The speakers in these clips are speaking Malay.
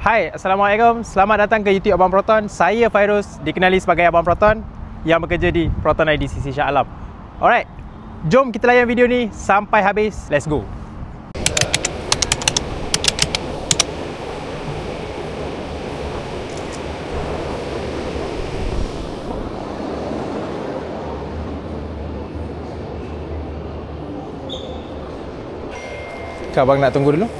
Hai, Assalamualaikum. Selamat datang ke YouTube Abang Proton. Saya Fairuz, dikenali sebagai Abang Proton yang bekerja di Proton IDCC Shah Alam. Alright, jom kita layan video ni sampai habis. Let's go. Kak, abang nak tunggu dulu?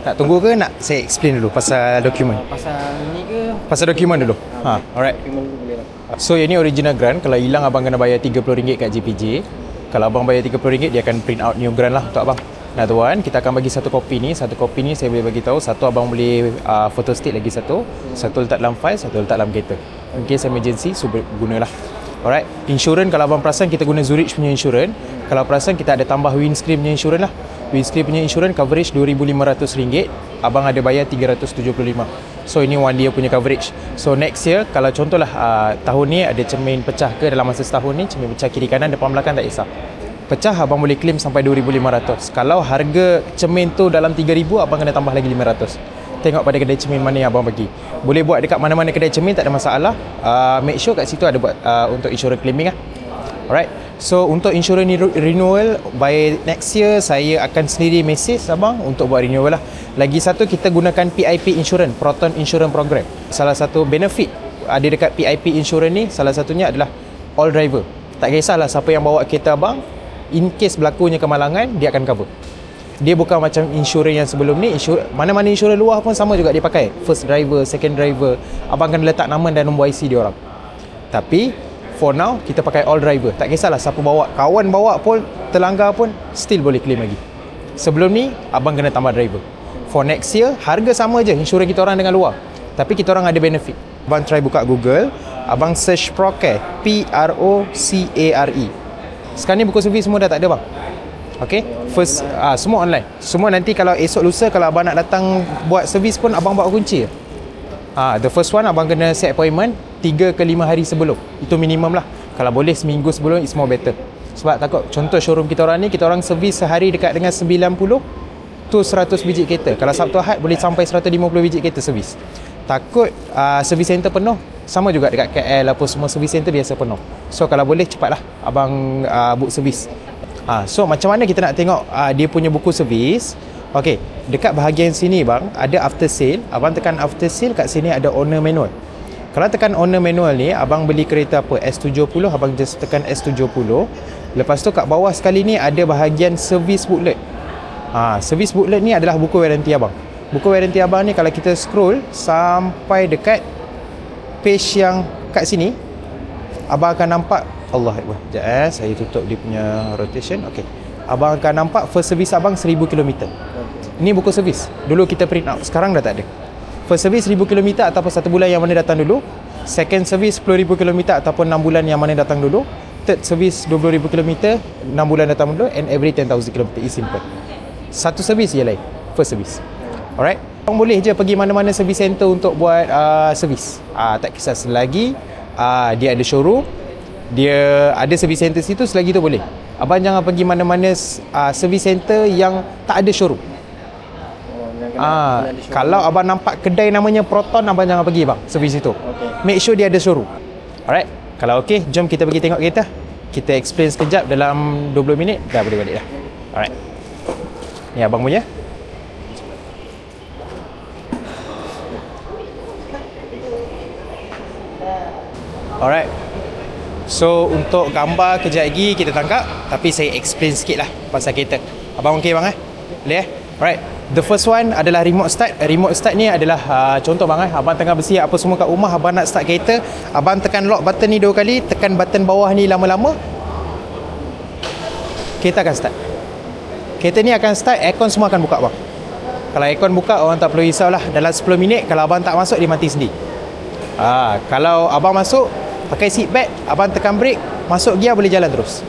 Nak tunggu ke nak saya explain dulu pasal dokumen? Pasal ni ke? Pasal dokumen dulu. Alright. Dokumen dulu boleh lah. So yang ni original grant. Kalau hilang abang kena bayar RM30 kat JPJ. Kalau abang bayar RM30, dia akan print out new grant lah untuk abang. Nah tuan, kita akan bagi satu kopi ni. Satu kopi ni saya boleh bagi tahu. Satu abang boleh photo state lagi satu. Satu letak dalam file, satu letak dalam kereta. In case emergency, so gunalah. Alright. Insurans, kalau abang perasan kita guna Zurich punya insurans. Kalau perasan kita ada tambah windscreen punya insurans lah. Windscreen punya insurans coverage RM2,500. Abang ada bayar RM375. So ini one year punya coverage. So next year, kalau contohlah tahun ni ada cermin pecah ke dalam masa setahun ni, cermin pecah kiri kanan, depan belakang tak kisah. Pecah abang boleh claim sampai RM2,500. Kalau harga cermin tu dalam RM3,000, abang kena tambah lagi RM500. Tengok pada kedai cermin mana yang abang bagi. Boleh buat dekat mana-mana kedai cermin, tak ada masalah. Make sure kat situ ada buat untuk insurans claiming lah. Alright. So untuk insurans renewal by next year, saya akan sendiri message abang untuk buat renewal lah. Lagi satu, kita gunakan PIP Insurance, Proton Insurance Program. Salah satu benefit ada dekat PIP Insurance ni, salah satunya adalah all driver. Tak kisahlah siapa yang bawa kereta abang, in case berlakunya kemalangan, dia akan cover. Dia bukan macam insurans yang sebelum ni. Mana-mana insurans luar pun sama juga dia pakai. First driver, second driver, abang kena letak nama dan nombor IC dia orang. Tapi for now, kita pakai all driver. Tak kisahlah siapa bawa, kawan bawa pun, terlanggar pun, still boleh claim lagi. Sebelum ni, abang kena tambah driver. For next year, harga sama je insurans kita orang dengan luar. Tapi kita orang ada benefit. Abang try buka Google, abang search Procare, Procare. Sekarang ni buku servis semua dah tak ada bang. Okay, first semua online. Semua nanti kalau esok lusa, kalau abang nak datang buat servis pun, abang bawa kunci je. The first one, abang kena set appointment 3 ke 5 hari sebelum. Itu minimum lah. Kalau boleh seminggu sebelum, it's more better. Sebab takut, contoh showroom kita orang ni, kita orang servis sehari dekat dengan 90 to 100 biji kereta. Kalau Sabtu Ahad boleh sampai 150 biji kereta servis. Takut servis center penuh. Sama juga dekat KL apa semua, servis center biasa penuh. So kalau boleh cepatlah abang book servis. So macam mana kita nak tengok dia punya buku servis? Okey, dekat bahagian sini bang, ada after sale. Abang tekan after sale, kat sini ada owner manual. Kalau tekan owner manual ni, abang beli kereta apa? S70, abang just tekan S70. Lepas tu kat bawah sekali ni ada bahagian service booklet. Service booklet ni adalah buku waranti abang. Buku waranti abang ni kalau kita scroll sampai dekat page yang kat sini, abang akan nampak, Allah Akbar. Sekejap saya tutup dia punya rotation. Okey. Abang akan nampak first service abang 1000 km. Ini buku servis. Dulu kita print out, sekarang dah tak ada. First service 1000 km ataupun 1 bulan yang mana datang dulu. Second service 10,000 km ataupun 6 bulan yang mana datang dulu. Third service 20,000 km, 6 bulan datang dulu. And every 10,000 km. It's simple. Satu servis je lain. First service. Alright. Abang boleh je pergi mana-mana service center untuk buat servis. Tak kisah selagi dia ada showroom, dia ada service center situ, selagi tu boleh. Abang jangan pergi mana-mana service center yang tak ada showroom. Kalau abang nampak kedai namanya Proton, abang jangan pergi bang servis itu. Make sure dia ada showroom. Alright. Kalau okey, jom kita pergi tengok kereta. Kita explain sekejap, dalam 20 minit dah boleh balik dah. Alright. Ni abang punya. Alright. So untuk gambar kejap lagi kita tangkap, tapi saya explain sikit lah pasal kereta. Abang okey bang Boleh Alright. The first one adalah remote start. Remote start ni adalah contoh bang abang tengah bersiap apa semua kat rumah, abang nak start kereta, abang tekan lock button ni 2 kali, tekan button bawah ni lama-lama, kereta akan start. Kereta ni akan start, aircon semua akan buka bang. Kalau aircon buka, orang tak perlu risaulah. Dalam 10 minit, kalau abang tak masuk, dia mati sendiri. Kalau abang masuk, pakai seat belt, abang tekan brake, masuk gear, boleh jalan terus.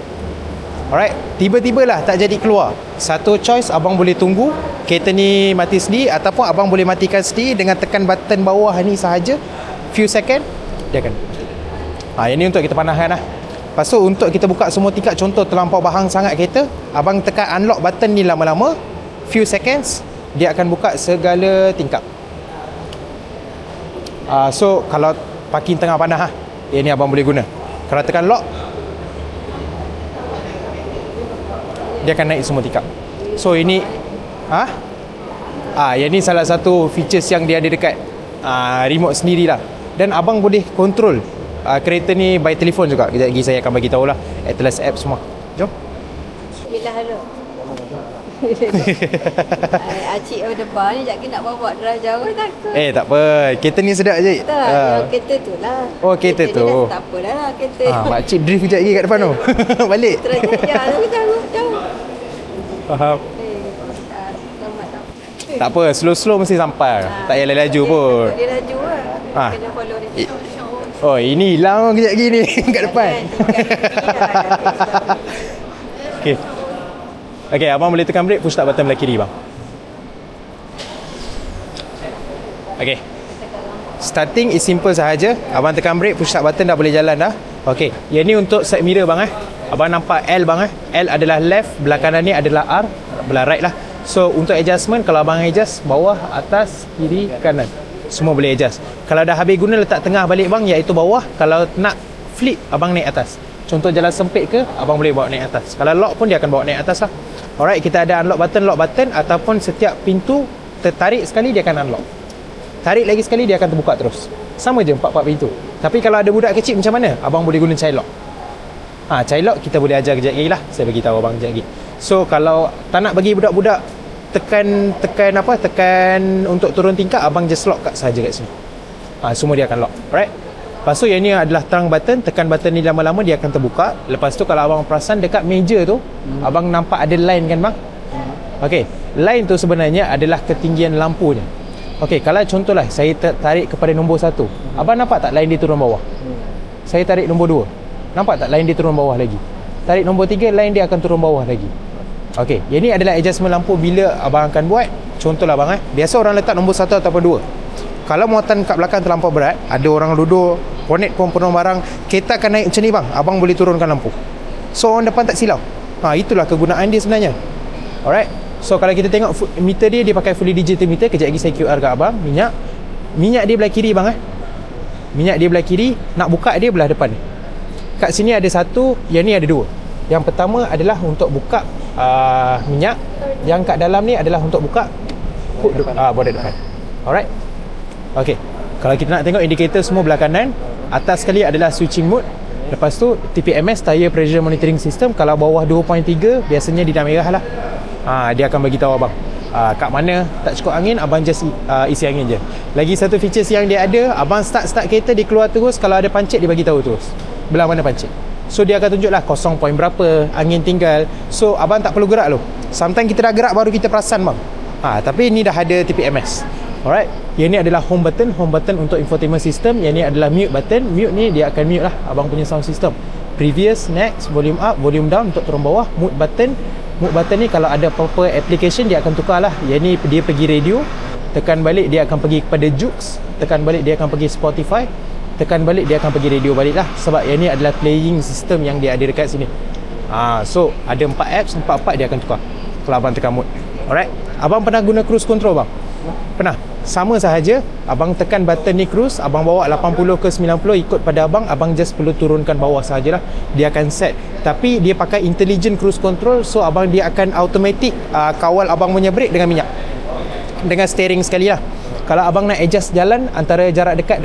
Alright, tiba-tibalah tak jadi keluar. Satu choice, abang boleh tunggu kereta ni mati sendiri, ataupun abang boleh matikan sendiri dengan tekan button bawah ni sahaja. Few second, dia akan. Yang ni untuk kita panahkan lah. Lepas tu untuk kita buka semua tingkat, contoh terlampau bahang sangat kereta, abang tekan unlock button ni lama-lama, few seconds, dia akan buka segala tingkap. So kalau parking tengah panas ini abang boleh guna. Kalau tekan lock, dia akan naik semua tingkap. So ini yang ni salah satu features yang dia ada dekat remote sendirilah. Dan abang boleh control kereta ni by telefon juga. Kejap lagi saya akan bagi tahu lah Atlas app semua. Jom. Bila halo. Acik on depan ni sekejap nak bawa drive jauh takut. Tak apa. Kereta ni sedap je. Tak, kereta tu lah. Oh, kereta tu. Tak apalah kereta. Makcik drift kejap lagi kat depan tu. Balik. Terus jauh. Faham. Tak apa, slow-slow mesti sampai. Tak payah laju pun. Dia laju lah. Kena follow dia. Oh, ini hilang kejap lagi ni kat depan. Okey. Okey, abang boleh tekan brake, push start button belah kiri bang. Okey. Starting is simple sahaja. Abang tekan brake, push start button dah boleh jalan dah. Okey, yang ni untuk side mirror bang Abang nampak L bang L adalah left, belah kanan ni adalah R, belah right lah. So untuk adjustment, kalau abang adjust bawah, atas, kiri, kanan, semua boleh adjust. Kalau dah habis guna, letak tengah balik bang, iaitu bawah. Kalau nak flip, abang naik atas. Contoh jalan sempit ke, abang boleh bawa naik atas. Kalau lock pun dia akan bawa naik atas lah. Alright, kita ada unlock button, lock button, ataupun setiap pintu tertarik sekali dia akan unlock. Tarik lagi sekali dia akan terbuka terus. Sama je 4 pintu. Tapi kalau ada budak kecil macam mana? Abang boleh guna child lock. Child lock kita boleh ajar kejap lagi lah. Saya bagi tahu abang kejap lagi. So kalau tak nak bagi budak-budak tekan untuk turun tingkap, abang just lock kat saja kat sini. Semua dia akan lock. Alright. Lepas tu yang ni adalah trunk button. Tekan button ni lama-lama dia akan terbuka. Lepas tu kalau abang perasan dekat meja tu, abang nampak ada line kan bang? Okey, line tu sebenarnya adalah ketinggian lampunya. Okey, kalau contohlah saya tarik kepada nombor 1, abang nampak tak line dia turun bawah? Saya tarik nombor 2, nampak tak line dia turun bawah lagi? Tarik nombor 3, line dia akan turun bawah lagi. Okey, yang ni adalah adjustment lampu bila abang akan buat. Contohlah bang biasa orang letak nombor 1 ataupun 2. Kalau muatan kat belakang terlampau berat, ada orang duduk, bonet pun penuh barang, kereta akan naik macam ni bang, abang boleh turunkan lampu. So orang depan tak silau. Itulah kegunaan dia sebenarnya. Alright. So kalau kita tengok meter dia pakai fully digital meter. Kejap lagi saya QR kat abang. Minyak dia belah kiri bang Minyak dia belah kiri, nak buka dia belah depan. Kat sini ada 1, yang ni ada 2. Yang pertama adalah untuk buka minyak. Yang kat dalam ni adalah untuk buka border depan. Alright. Okey. Kalau kita nak tengok indikator semua belah kanan. Atas sekali adalah switching mode. Lepas tu TPMS, tire pressure monitoring system. Kalau bawah 2.3 biasanya dia dah merah lah. Dia akan bagi tahu abang kat mana tak cukup angin, abang just isi angin je. Lagi satu features yang dia ada, abang start kereta dia keluar terus. Kalau ada pancit dia bagi tahu terus belah mana pancit. So dia akan tunjuklah 0 point berapa, angin tinggal. So abang tak perlu gerak loh. Sometimes kita dah gerak baru kita perasan bang. Tapi ni dah ada TPMS. Alright. Yang ni adalah home button untuk infotainment system. Yang ni adalah mute button. Mute ni dia akan mute lah abang punya sound system. Previous, next, volume up, volume down untuk turun bawah. Mute button ni kalau ada apa-apa application dia akan tukar lah. Yang ni dia pergi radio, tekan balik dia akan pergi kepada Joox, tekan balik dia akan pergi Spotify, tekan balik dia akan pergi radio balik lah. Sebab yang ni adalah playing system yang dia ada dekat sini. So ada 4 apps, 4 dia akan tukar kalau abang tekan mode. Alright. Abang pernah guna cruise control bang? Pernah. Sama sahaja, abang tekan button ni cruise, abang bawa 80 ke 90 ikut pada abang just perlu turunkan bawah sahajalah. Dia akan set. Tapi dia pakai intelligent cruise control, so abang dia akan automatic kawal abang punya brake dengan minyak. Dengan steering sekali lah. Kalau abang nak adjust jalan antara jarak dekat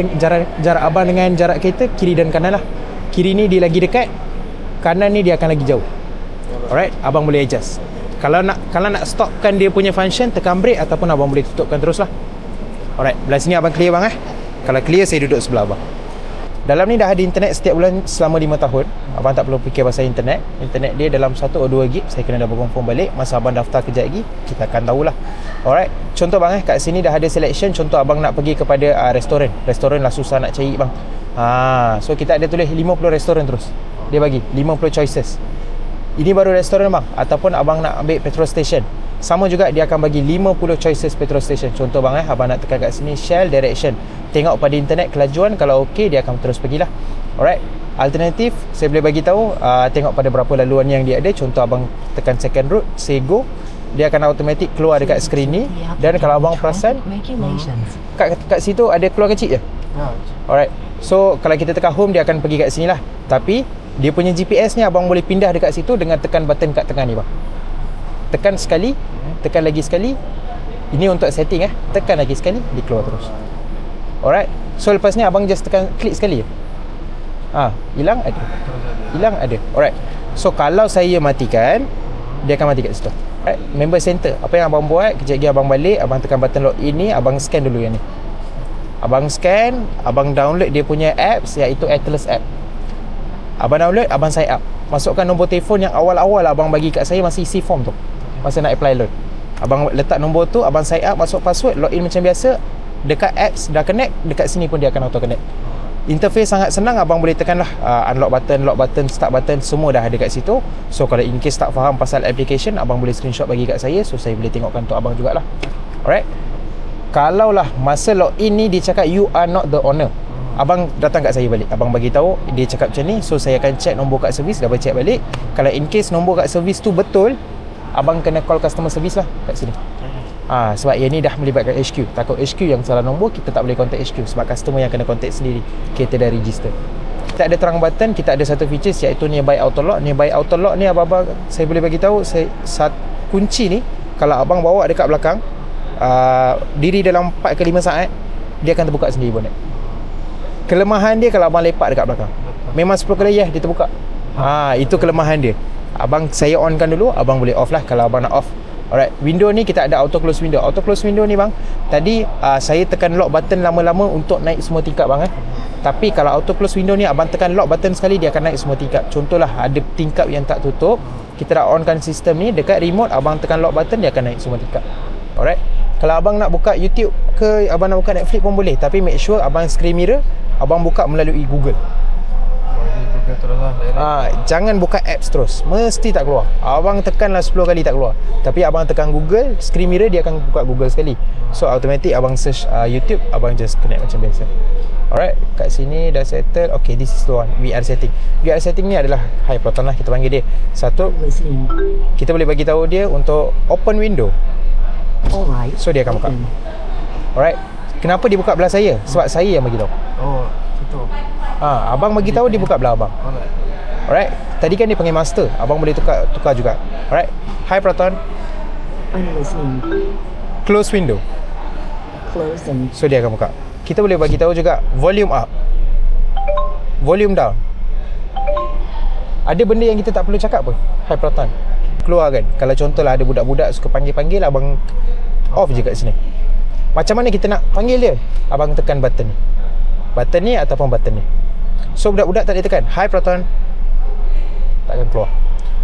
jarak abang dengan jarak kereta, kiri dan kanan lah. Kiri ni dia lagi dekat, kanan ni dia akan lagi jauh. Alright, abang boleh adjust. Kalau nak stopkan dia punya function, tekan brake ataupun abang boleh tutupkan terus lah. Alright, belah sini abang clear bang Kalau clear, saya duduk sebelah abang. Dalam ni dah ada internet setiap bulan selama 5 tahun. Abang tak perlu fikir pasal internet. Internet dia dalam 1 atau 2 gig. Saya kena double confirm balik. Masa abang daftar kejap lagi, kita akan tahulah. Alright, contoh bang kat sini dah ada selection. Contoh abang nak pergi kepada restoran. Restoran lah susah nak cari bang. So kita ada tulis 50 restoran terus. Dia bagi 50 choices. Ini baru restoran bang. Ataupun abang nak ambil petrol station, sama juga dia akan bagi 50 choices petrol station. Contoh bang abang nak tekan kat sini Shell direction. Tengok pada internet kelajuan, kalau okey dia akan terus pergilah. Alright. Alternatif saya boleh bagi tahu tengok pada berapa laluan yang dia ada. Contoh abang tekan second route, say go, dia akan automatic keluar dekat skrin ni. Dan kalau abang perasan kat situ ada keluar kecil je. Alright. So kalau kita tekan home, dia akan pergi kat sini lah. Tapi dia punya GPS ni abang boleh pindah dekat situ dengan tekan button kat tengah ni bang. Tekan sekali, tekan lagi sekali. Ini untuk setting Tekan lagi sekali, dia keluar terus. Alright. So lepas ni abang just tekan klik sekali je. Hilang ada. Hilang ada. Alright. So kalau saya matikan, dia akan mati kat situ. Alright. Member center. Apa yang abang buat, kejap lagi abang balik, abang tekan button login ni, abang scan dulu yang ni. Abang scan, abang download dia punya apps, iaitu Atlas app. Abang download, abang sign up. Masukkan nombor telefon yang awal-awal abang bagi kat saya, masih isi form tu, masa nak apply loan. Abang letak nombor tu, abang sign up, masuk password, login macam biasa. Dekat apps dah connect, dekat sini pun dia akan auto connect. Interface sangat senang. Abang boleh tekan lah unlock button, lock button, start button, semua dah ada kat situ. So kalau in case tak faham pasal application, abang boleh screenshot bagi kat saya, so saya boleh tengokkan untuk abang jugalah. Alright. Kalau lah masa login ni dia cakap you are not the owner, abang datang kat saya balik, abang bagi tahu, dia cakap macam ni. So saya akan check nombor kat servis, double check balik. Kalau in case nombor kat servis tu betul, abang kena call customer service lah kat sini. Sebab yang ni dah melibatkan HQ. Takut HQ yang salah nombor, kita tak boleh contact HQ, sebab customer yang kena contact sendiri. Kita dah register. Kita ada terang button, kita ada satu features iaitu nearby auto lock. Nearby auto lock ni abang saya boleh bagi tahu, kunci ni kalau abang bawa dekat belakang, diri dalam 4 ke 5 saat, dia akan terbuka sendiri bonet. Kelemahan dia kalau abang lepak dekat belakang, memang 10 kali dia terbuka. Itu kelemahan dia. Saya onkan dulu, abang boleh off lah kalau abang nak off. Alright, window ni kita ada auto close window. Auto close window ni bang, tadi saya tekan lock button lama-lama untuk naik semua tingkap bang. Tapi kalau auto close window ni, abang tekan lock button sekali, dia akan naik semua tingkap. Contohlah ada tingkap yang tak tutup, kita dah onkan sistem ni, dekat remote abang tekan lock button, dia akan naik semua tingkap. Alright. Kalau abang nak buka YouTube ke, abang nak buka Netflix pun boleh, tapi make sure abang screen mirror, abang buka melalui Google. Jangan buka apps terus, mesti tak keluar. Abang tekanlah 10 kali tak keluar, tapi abang tekan Google, screen mirror, dia akan buka Google sekali. So automatic abang search YouTube, abang just connect macam biasa. Alright, kat sini dah settle. Okay, this is the one, VR setting. VR setting ni adalah high proton lah, kita panggil dia. Satu, kita boleh bagi tahu dia untuk open window. So dia akan buka. Alright. Kenapa dia buka belah saya? Sebab saya yang bagi tahu. Abang bagi tahu, dia buka belah abang. Alright. Tadi kan dia panggil master, abang boleh tukar juga. Alright. High proton. Close window. So dia akan buka. Kita boleh bagi tahu juga volume up, volume down. Ada benda yang kita tak perlu cakap pun, high proton keluar kan. Kalau contohlah ada budak-budak suka panggil-panggil, abang off je kat sini. Macam mana kita nak panggil dia? Abang tekan button ni, button ni ataupun button ni. So budak-budak tak boleh tekan high proton, tak akan keluar.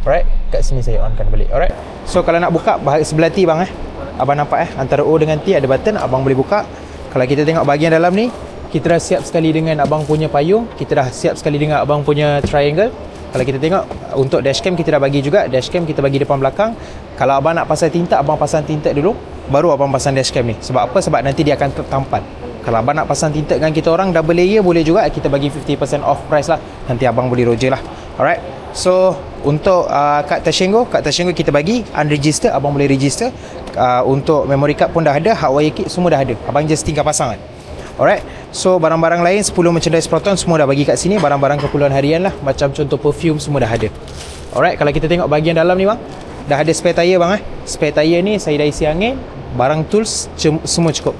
Alright, kat sini saya onkan balik. Alright. So kalau nak buka bahagian sebelah T bang, abang nampak antara O dengan T ada button, abang boleh buka. Kalau kita tengok bahagian dalam ni, kita dah siap sekali dengan abang punya payung, kita dah siap sekali dengan abang punya triangle. Kalau kita tengok untuk dashcam, kita dah bagi juga. Dashcam kita bagi depan belakang. Kalau abang nak pasang tinta, abang pasang tinta dulu, baru abang pasang dashcam ni. Sebab apa? Sebab nanti dia akan tertampal. Kalau abang nak pasang tinta dengan kita orang double layer, boleh juga. Kita bagi 50% off price lah. Nanti abang boleh roger lah. Alright. So untuk kad Tashengo kita bagi unregister, abang boleh register. Untuk memory card pun dah ada, hardwire kit semua dah ada. Abang just tinggal pasang kan. Alright. So barang-barang lain 10 merchandise Proton semua dah bagi kat sini. Barang-barang keperluan harian lah, macam contoh perfume semua dah ada. Alright. Kalau kita tengok bahagian dalam ni bang, dah ada spare tire bang. Spare tire ni saya dah isi angin, barang tools semua cukup.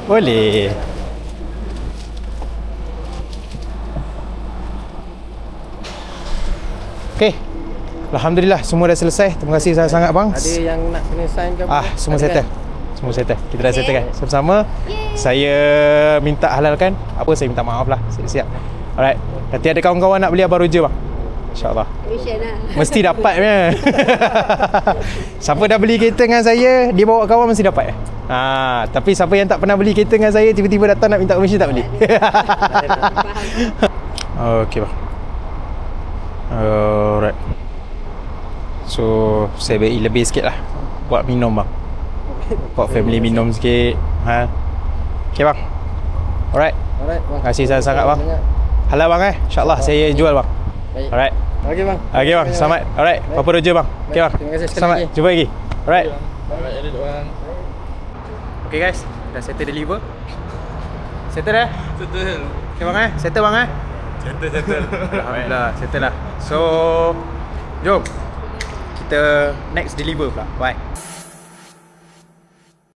Boleh. Okey. Alhamdulillah semua dah selesai. Terima kasih sangat-sangat bang. Ada yang nak kena sign ke apa? Semua settle. Semua settle. Kita dah settle kan. Sama-sama. Saya minta halalkan. Apa saya minta maaf lah. Siap-siap. Alright. Nanti ada kawan-kawan nak beli abang roger bang. InsyaAllah. Mesti dapat punya. Siapa dah beli kereta dengan saya, dia bawa kawan mesti dapat. Tapi siapa yang tak pernah beli kereta dengan saya, tiba-tiba datang nak minta komisi, tak beli. Okey bang. Alright. So saya beri lebih sikit lah buat minum bang. Buat family minum sikit. Okey bang. Alright. Terima kasih sangat-sangat bang. Halal bang InsyaAllah saya jual bang. Baik. Alright. Okey bang. Okay bang, selamat. Alright, Papa Roger bang. Okay bang. Terima kasih sekali Selamat, lagi. jumpa lagi. Alright. Alright, edit bang. Okay guys, dah settle deliver. Settle dah? Settle. Okay bang settle bang Settle. Alhamdulillah, settle lah. So, jom kita next deliver pula. Bye.